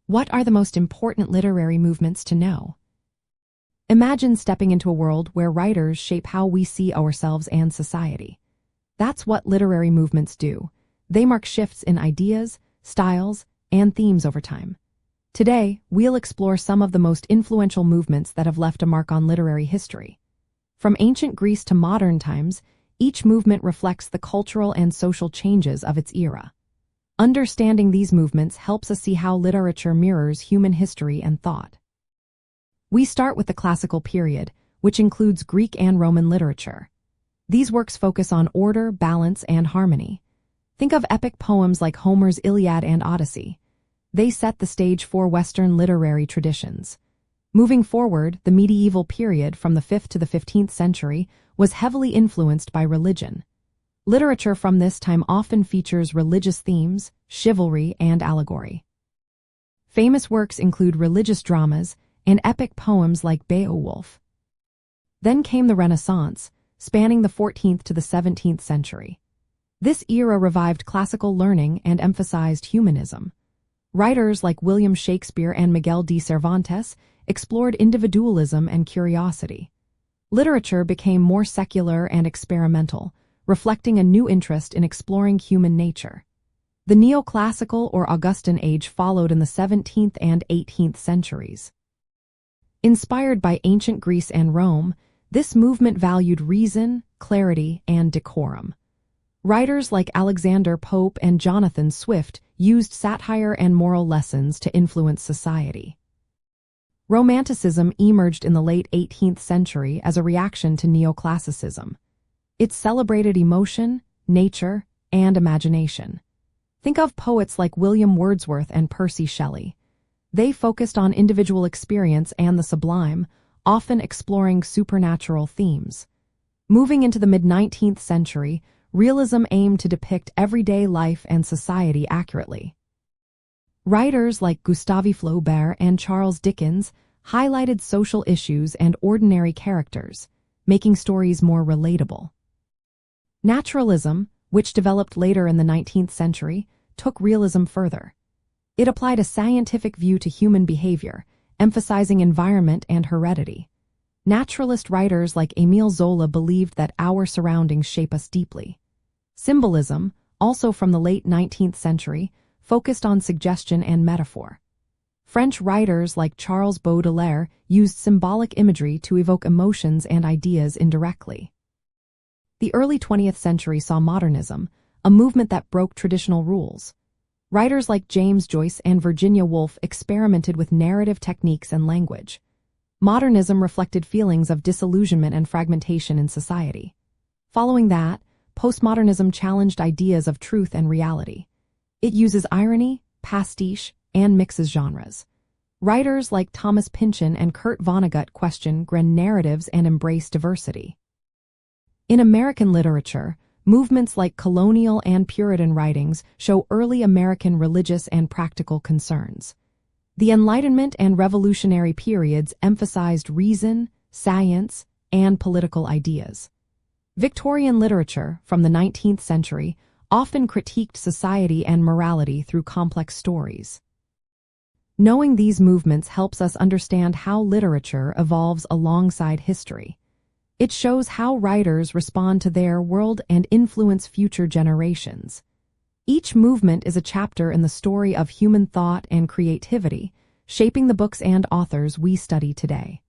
What are the most important literary movements to know? Imagine stepping into a world where writers shape how we see ourselves and society. That's what literary movements do. They mark shifts in ideas, styles, and themes over time. Today, we'll explore some of the most influential movements that have left a mark on literary history. From ancient Greece to modern times, each movement reflects the cultural and social changes of its era. Understanding these movements helps us see how literature mirrors human history and thought. We start with the classical period, which includes Greek and Roman literature. These works focus on order, balance, and harmony. Think of epic poems like Homer's Iliad and Odyssey. They set the stage for Western literary traditions. Moving forward, the medieval period from the 5th to the 15th century was heavily influenced by religion. Literature from this time often features religious themes, chivalry, and allegory. Famous works include religious dramas and epic poems like Beowulf. Then came the Renaissance, spanning the 14th to the 17th century. This era revived classical learning and emphasized humanism. Writers like William Shakespeare and Miguel de Cervantes explored individualism and curiosity. Literature became more secular and experimental, reflecting a new interest in exploring human nature. The neoclassical or Augustan age followed in the 17th and 18th centuries. Inspired by ancient Greece and Rome, this movement valued reason, clarity, and decorum. Writers like Alexander Pope and Jonathan Swift used satire and moral lessons to influence society. Romanticism emerged in the late 18th century as a reaction to neoclassicism. It celebrated emotion, nature, and imagination. Think of poets like William Wordsworth and Percy Shelley. They focused on individual experience and the sublime, often exploring supernatural themes. Moving into the mid-19th century, realism aimed to depict everyday life and society accurately. Writers like Gustave Flaubert and Charles Dickens highlighted social issues and ordinary characters, making stories more relatable. Naturalism, which developed later in the 19th century, took realism further. It applied a scientific view to human behavior, emphasizing environment and heredity. Naturalist writers like Émile Zola believed that our surroundings shape us deeply. Symbolism, also from the late 19th century, focused on suggestion and metaphor. French writers like Charles Baudelaire used symbolic imagery to evoke emotions and ideas indirectly. The early 20th century saw Modernism, a movement that broke traditional rules. Writers like James Joyce and Virginia Woolf experimented with narrative techniques and language. Modernism reflected feelings of disillusionment and fragmentation in society. Following that, Postmodernism challenged ideas of truth and reality. It uses irony, pastiche, and mixes genres. Writers like Thomas Pynchon and Kurt Vonnegut question grand narratives and embrace diversity. In American literature, movements like colonial and Puritan writings show early American religious and practical concerns. The Enlightenment and Revolutionary periods emphasized reason, science, and political ideas. Victorian literature, from the 19th century, often critiqued society and morality through complex stories. Knowing these movements helps us understand how literature evolves alongside history. It shows how writers respond to their world and influence future generations. Each movement is a chapter in the story of human thought and creativity, shaping the books and authors we study today.